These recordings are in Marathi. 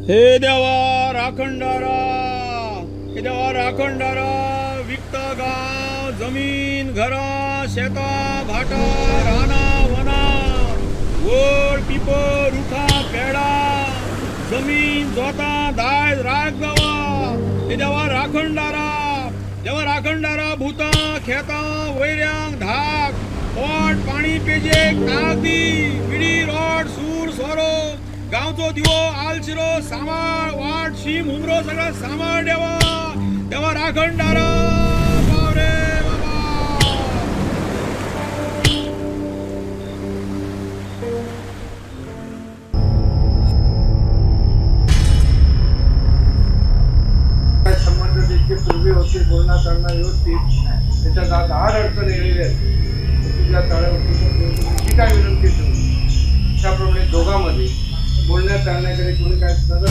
हे देवा राखणदारा, हे देवा राखणदारा, विकत गाव, जमीन, घरा, शेता, भाटा, राना, वना, गोड, पिपर, रुखा, पेडा, जमीन, जोता, दाय, राग गावा, हे देवा राखणदारा, देवा राखणदारा, भूता, खेता, वैऱ्यांग, धाक, पोट, पाणी पेजे, कागदी, विडी, रॉड, सूर, सोरो, गावचो दिवो, आलशिरो, सांभाळ, वाट, शीम, उमरो, सगळं सांभाळ देवा, देवा राखणदारा, बावरे बाबा. संबंध जितके पूर्वी होते, बोलणं चालणं व्यवस्थित, त्याच्यात आड अडचण येलेली आहे. तुझ्या तळ्यावरती जी काय विनंती ठेवली त्याप्रमाणे दोघांमध्ये बोलण्या चालण्याकडे कोणी काय नजर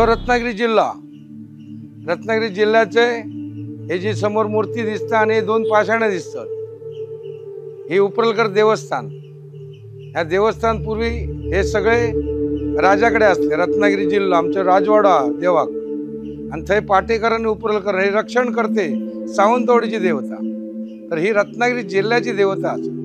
रत्नागिरी जिल्हा, रत्नागिरी जिल्ह्याचे हे जी समोर मूर्ती दिसतं आणि दोन पाषाणं दिसतात, हे उपरलकर देवस्थान. ह्या देवस्थान पूर्वी हे सगळे राजाकडे असले. रत्नागिरी जिल्हा आमचं राजवाडा देवाक, आणि थंय पाटेकर आणि उपरलकर हे रक्षण करते सावंतवाडीची देवता. तर ही रत्नागिरी जिल्ह्याची देवता असते.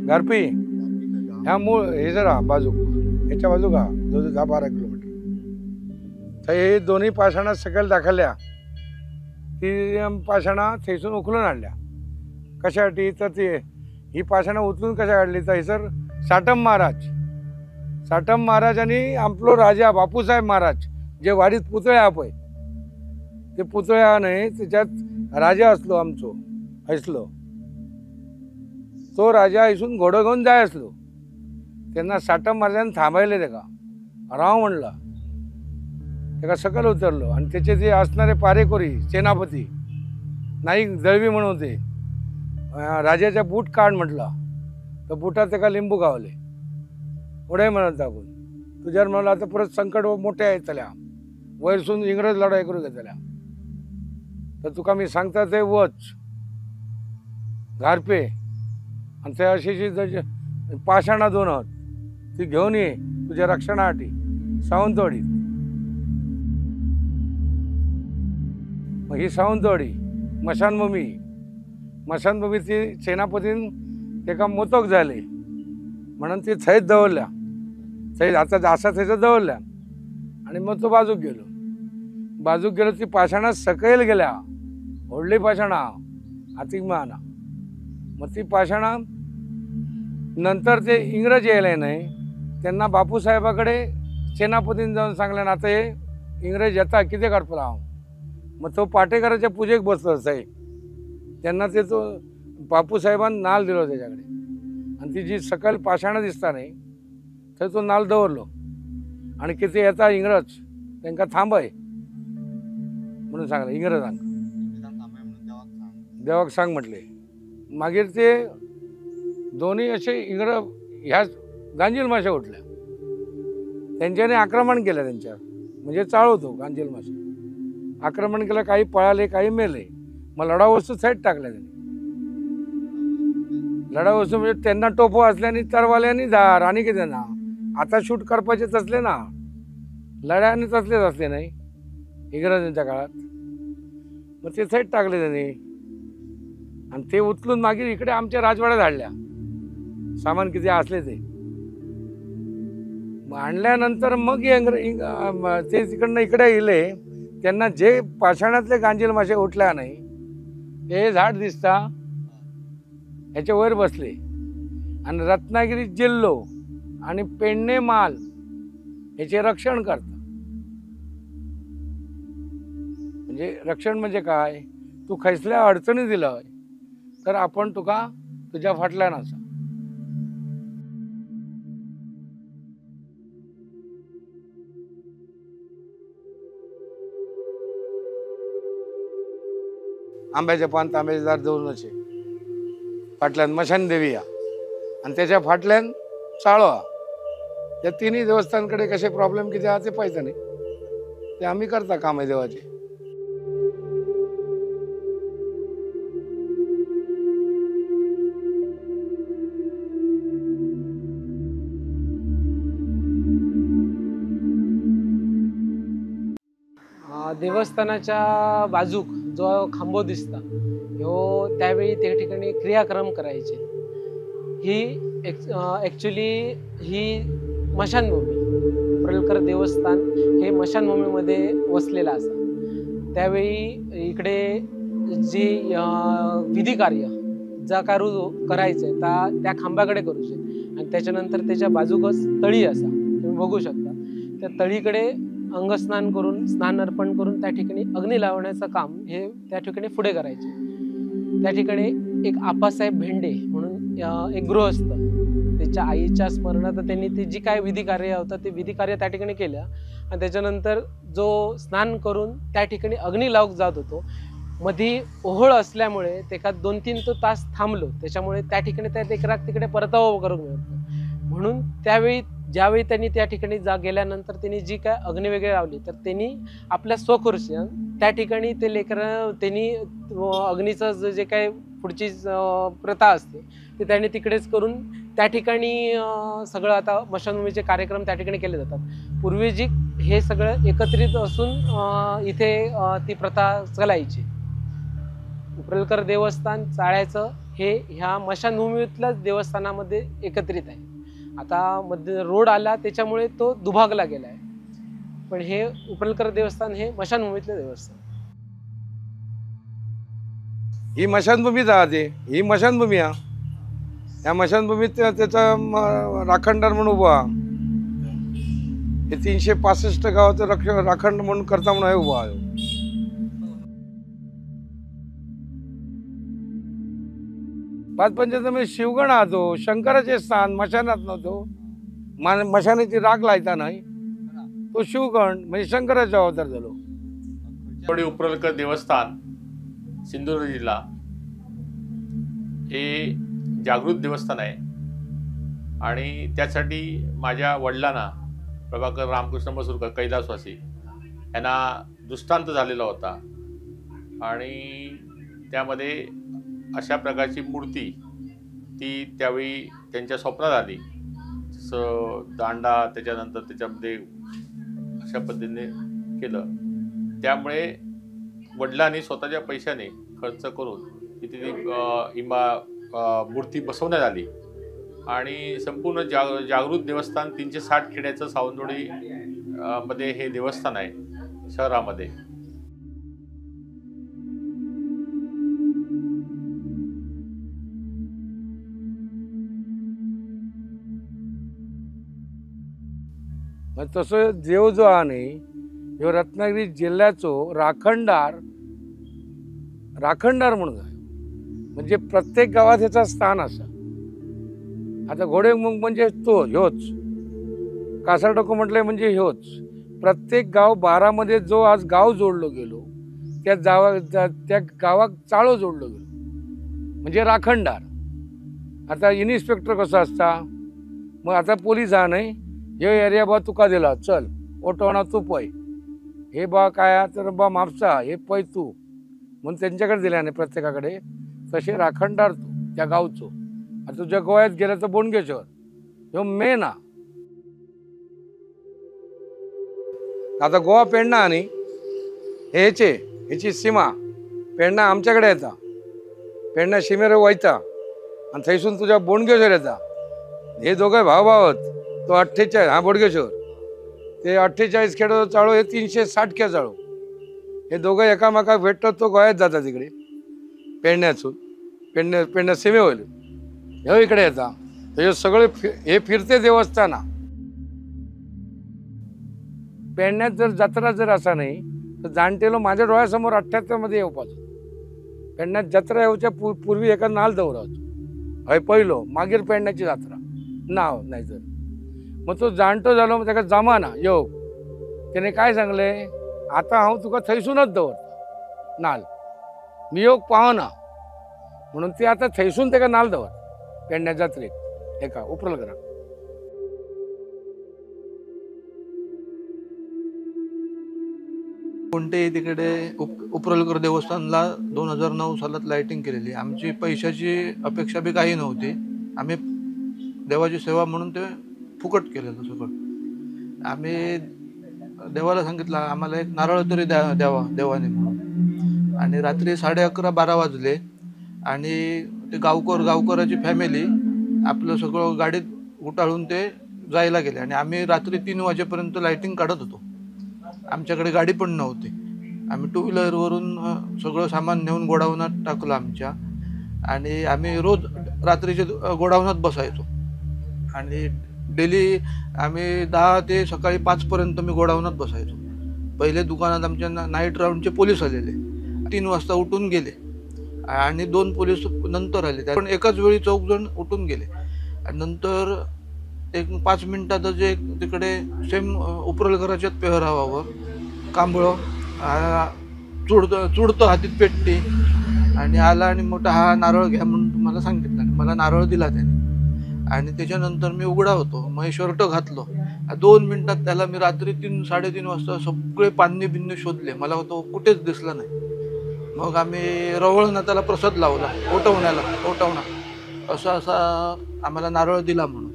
गारपी ह्या मूळ हे जरा बाजू ह्याच्या बाजू का 10-12 किलोमीटर तर हे दोन्ही पाषाणा सकाळी दाखवल्या. ती पाषाणा थैसून उखलून आणल्या. कशासाठी तर ते ही पाषाणा उचलून कशा काढली तर सर साटम महाराज आणि आपलो राजा बापूसाहेब महाराज जे वाडीत पुतळ्या पळय ते पुतळ्याने त्याच्यात राजा असलो आमचो हैसलो. तो राजा इसून घोडो घेऊन जाय असलो त्यांना साटम महाराजांनी थांबायले. त्याका राव म्हणला, त्याका सकल उतरलो आणि त्याचे जे असणारे पारेकोरी सेनापती नाईक दळवी म्हणून होते. राजाच्या बूट काढ म्हटला तर बुटात त्याका लिंबू गावले. पुढे म्हणत टाकून तुझ्यावर म्हणलं आता परत संकट मोठे आहेत त्याला वैरसून इंग्रज लढाई करू घे त्याला. तर तुका मी सांगता ते वच घारपे आणि त्या अशी पाषाणा दोन आहोत ती घेऊन ये तुझ्या रक्षणासाठी सावंतवाडीत. मग ही सावंतवाडी मशानभूमी ती सेनापतीन तेका मोतक झाले म्हणून ती थैत दवरल्या. थैत आता असा थैत दवरल्या आणि मग तो बाजूक गेलो. ती पाषाणा सकैल गेल्या ओढली पाषाणा हातीक माना. मग ती पाषाणा नंतर ते इंग्रज यायला नाही त्यांना बापूसाहेबाकडे सेनापतीने जाऊन सांगलं ना आता हे इंग्रज येता किती करपला हांव. मग तो पाटेकराच्या पूजेक बसलो साहेब. त्यांना ते तो बापूसाहेबांनी नाल दिलो त्याच्याकडे आणि ती जी सकल पाषाणं दिसता नाही तर तो नाल दवरलो आणि किती येता इंग्रज त्यांना थांबय म्हणून सांगलं. इंग्रजांक देवाक सांग म्हटले. मागीर ते दोन्ही असे इंग्रज ह्या गांजील माश्या उठल्या. त्यांच्याने आक्रमण केलं त्यांच्यावर म्हणजे चाळवतो गांजील मासे. आक्रमण केलं, काही पळाले काही मेले. मग लढावस्तू थैट टाकल्या त्यांनी. लढावस्तू म्हणजे त्यांना टोपो असल्याने तरवाल्यानी धार आणि की त्यांना आता शूट करपाचेच असले ना लढ्याने तसलेच असले नाही इंग्रजांच्या काळात. मग ते थैट टाकले त्यांनी आणि ते उचलून मागीर इकडे आमच्या राजवाड्यात आणल्या. सामान किती असले ते आणल्यानंतर मग ते तिकडनं इकडे गेले. त्यांना जे पाषाणातले गांजील मासे उठल्या नाही हे झाड दिसता ह्याच्या वर बसले आणि रत्नागिरी जिल्हो आणि पेडणे माल याचे रक्षण करता। म्हणजे रक्षण म्हणजे काय, तू खैसल्या अडचणी दिलंय तर आपण तुका तुझ्या फाटल्यान आसा। आंब्याचे पान तांब्याचे दार देऊन असे फाटल्यान मशान देवी या आणि त्याच्या फाटल्यान चाळो हा। या तिन्ही देवस्थानकडे कसे प्रॉब्लेम किती हा ते पाहिजे नाही, ते आम्ही करता काम आहे देवाचे। देवस्थानाच्या बाजूक जो खांबो दिसता ह्यो त्यावेळी त्या ठिकाणी क्रियाक्रम करायचे। ही ॲक्च्युली ही मशानभूमी, उपरलकर देवस्थान हे मशानभूमीमध्ये वसलेलं असा। त्यावेळी इकडे जी विधी कार्य जा करायचंय त्या खांबाकडे करूचे आणि त्याच्यानंतर त्याच्या बाजूकच तळी असा, तुम्ही बघू शकता। त्या तळीकडे अंगस्नान करून स्नान अर्पण करून त्या ठिकाणी अग्नी लावण्याचं काम हे त्या ठिकाणी पुढे करायचे। त्या ठिकाणी एक आप्पासाहेब भेंडे म्हणून एक गृहस्थ, त्याच्या आईच्या स्मरणार्थ त्यांनी ती जी काय विधी कार्य होतं ते विधी कार्य त्या ठिकाणी केल्या आणि त्याच्यानंतर जो स्नान करून त्या ठिकाणी अग्नी लावक जात होतो, मधी ओहळ असल्यामुळे त्याच्यात 2-3 तास थांबलो, त्याच्यामुळे त्या ठिकाणी त्या लेकराक तिकडे परतावा करून मिळतो। म्हणून त्यावेळी ज्यावेळी त्यांनी त्या ठिकाणी गेल्यानंतर त्यांनी जी काय अग्नी वगैरे लावली तर त्यांनी आपल्या स्वखुर्शीनं त्या ठिकाणी ते लेकरं त्यांनी अग्नीचं जे काय पुढची प्रथा असते ते त्यांनी तिकडेच करून त्या ठिकाणी सगळं आता मशानभूमीचे कार्यक्रम त्या ठिकाणी केले जातात। पूर्वी जी हे सगळं एकत्रित असून इथे ती प्रथा चालायची। उपरलकर देवस्थान चाळ्याचं हे ह्या मशानभूमीतल्याच देवस्थानामध्ये एकत्रित आहे। आता मध्ये रोड आला त्याच्यामुळे तो दुभागला गेला आहे, पण हे उपरलकर देवस्थान हे मशानभूमीतलं देवस्थान। ही मशानभूमी जाते, ही मशानभूमी हा। या मशानभूमीत त्याचा राखणदार म्हणून उभा, हे 365 गावाचं राखण म्हणून करता म्हणून उभा आहे। पाच पंचायत शिवगण हा तो शंकराचे स्थान, मशानात नव्हतो, मशानाची राख लायता नाही, तो शिवगण म्हणजे शंकराचा अवतार झालो। उपरलकर देवस्थान सिंधुदुर्ग जिल्हा हे जागृत देवस्थान आहे आणि त्यासाठी माझ्या वडिलांना प्रभाकर रामकृष्ण मसूरकर कैलासवासी यांना दृष्टांत झालेला होता आणि त्यामध्ये अशा प्रकारची मूर्ती ती त्यावेळी त्यांच्या स्वप्नात आली। जसं दांडा त्याच्यानंतर त्याच्यामध्ये अशा पद्धतीने केलं, त्यामुळे वडिलांनी स्वतःच्या पैशाने खर्च करून तिथे मूर्ती बसवण्यात आली आणि संपूर्ण जागृत देवस्थान 360 खेड्याचं सावंतवाडी मध्ये हे देवस्थान आहे शहरामध्ये। तसं देव जो हा न्ही ह्यो रत्नागिरी जिल्ह्याचो राखणदार म्हणून आहे, म्हणजे प्रत्येक गावात ह्याचा स्थान असा। आता घोडेमुख म्हणजे तो ह्योच, कासारटोको म्हटलंय म्हणजे ह्योच। प्रत्येक गाव 12 मध्ये जो आज गाव जोडलो गेलो त्या गावाक चाळो जोडलो गेलो म्हणजे राखणदार। आता इन्स्पेक्टर कसं असता, मग आता पोलीस हा नाही, हे एरिया बा तुका दिला चल ओटवणा तू पय, हे बा काय तर बा म्हापसा हे पय तू म्हणून त्यांच्याकडे दिल्याने प्रत्येकाकडे, तसे राखणदार तू त्या गावचो। आता तुझ्या गोव्यात गेलं तर बोंडगेश्वर ह्यो मेन हा। आता गोवा पेडणा आणि ह्याची सीमा पेडणा आमच्याकडे येता, पेडणा सीमेवर वयता आणि थंयसून तुझ्या बोंडगेश्वर येता। हे दोघे भाव आहेत, तो 48 हा बोडगेश्वर, ते 48 खेळ चाळो, हे 360 खेळ चाळो, हे दोघं एकामेकाक भेटतात, तो गोव्यात जातात तिकडे पेडण्यातून पेडण्या सीमे होईल, ह्यो इकडे येता, हे सगळे हे फिरते देवस्थान. पेडण्यात जर जत्रा जर असा नाही तर जाणटेलो माझ्या डोळ्यासमोर 78 मध्ये येवपाचो. पेडण्यात जत्रा येवच्या पूर्वी एका नाल दवराचो. हय पयलो मागीर पेडण्याची जात्रा नाव नाही जर मग तो जाणटो जालो मग ताका जमाना येव. त्याने काय सांगले, आता हांव तुका थंयसूनच दवरता नाल, मी येवक पावना म्हणून ती आता थंयसून ताका नाल दवर पेडण्या जात्रेक एका उपरलगराक. कोणतेही तिकडे उपरलकर देवस्थानला 2009 सालात लाईटिंग केलेली. आमची पैशाची अपेक्षा बी काही नव्हती. आम्ही देवाची सेवा म्हणून ते फुकट केलेलं सगळं. आम्ही देवाला सांगितलं आम्हाला एक नारळ तरी द्यावा देवाने म्हणून. आणि रात्री 11:30-12 वाजले आणि ते गावकराची फॅमिली आपलं सगळं गाडीत गुटाळून ते जायला गेले. आणि आम्ही रात्री 3 वाजेपर्यंत लाईटिंग काढत होतो. आमच्याकडे गाडी पण नव्हती. आम्ही 2 व्हीलरवरून सगळं सामान नेऊन गोडाऊनात टाकलं आमच्या. आणि आम्ही रोज रात्रीचे गोडाऊनात बसायचो. आणि डेली आम्ही 10 ते सकाळी 5 पर्यंत मी गोडाऊनात बसायचो. पहिले दुकानात आमच्या नाईट राऊंडचे पोलीस आलेले 3 वाजता उठून गेले आणि 2 पोलीस नंतर आले. पण एकाच वेळी 4 जण उठून गेले. आणि नंतर एक 5 मिनिटातच एक तिकडे सेम उपरलघराच्याच पेहरावावर कांबळं चुडतं हातीत पेटली आणि आला आणि मोठा हा नारळ घ्या म्हणून तुम्हाला सांगितलं. आणि मला नारळ दिला त्याने. आणि त्याच्यानंतर मी उघडा होतो. मग शर्ट घातलो. 2 मिनिटात त्याला मी रात्री 3-3:30 वाजता सगळे बिन्ने शोधले. मला तो कुठेच दिसला नाही. मग आम्ही रवळनाथाला प्रसाद लावला ओटवणा असा आम्हाला नारळ दिला म्हणून.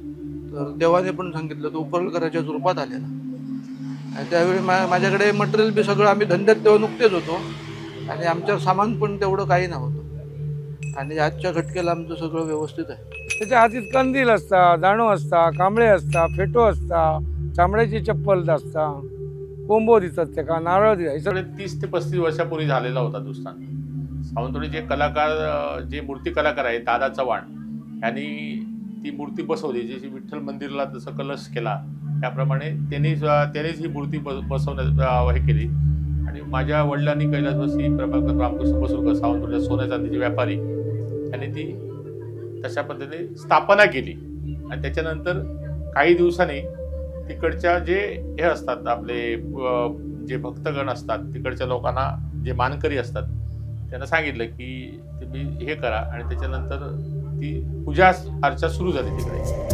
तर देवाने पण सांगितलं तो उपरलकराच्या रूपात आलेला. आणि त्यावेळी माझ्याकडे मटेरियल बी सगळं आम्ही धंद्यात तेव्हा नुकतेच होतो आणि आमचं सामान पण तेवढं काही नव्हतं. आणि आजच्या घटकेला आमचं सगळं व्यवस्थित आहे. त्याच्या हातीत कंदील असता, दाणो असता, कांबळे असता, फेटो असता, चामड्याची चप्पल असता, कोंबो दिसतात त्याका, नारळ दिसतात. सगळे 30 ते 35 वर्षापूर्वी झालेला होता दुस्तान. सावंतवाडीचे कलाकार जे मूर्ती कलाकार आहेत दादा चव्हाण यांनी ती मूर्ती बसवली. जशी विठ्ठल मंदिरला जसं कलश केला त्याप्रमाणे त्यांनीच ही मूर्ती बसवण्यात हे केली. आणि माझ्या वडिलांनी कैलासवासी प्रभाकर रामकृष्ण बसवकर सावंतवाडीच्या सोन्या चांदीचे व्यापारी यांनी ती तशा पद्धतीने स्थापना केली. आणि त्याच्यानंतर काही दिवसांनी तिकडच्या जे हे असतात आपले जे भक्तगण असतात तिकडच्या लोकांना जे मानकरी असतात त्यांना सांगितलं की तुम्ही हे करा. आणि त्याच्यानंतर ती पूजा अर्चा सुरू झाली तिकडे.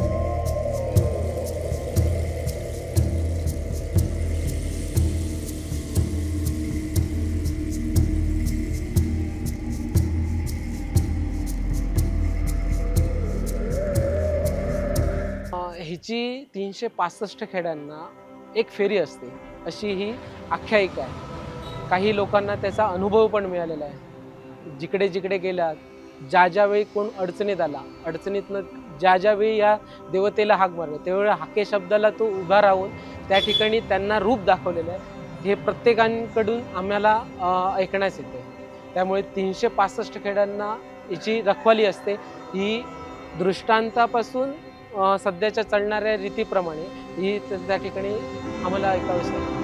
हिची 365 खेड्यांना एक फेरी असते अशी ही आख्यायिका आहे. काही लोकांना त्याचा अनुभव पण मिळालेला आहे. जिकडे जिकडे गेलात ज्या वेळी कोण अडचणीत आला, अडचणीतनं ज्या वेळी या देवतेला हाक मारला त्यावेळी हाके शब्दाला तो उभा राहून त्या ठिकाणी त्यांना रूप दाखवलेलं आहे. हे प्रत्येकाकडून आम्हाला ऐकण्यास येते. त्यामुळे 365 खेड्यांना हिची रखवाली असते. ही दृष्टांतापासून सध्याच्या चालणाऱ्या रीतीप्रमाणे ही त्या ठिकाणी आम्हाला ऐकावीच लागते.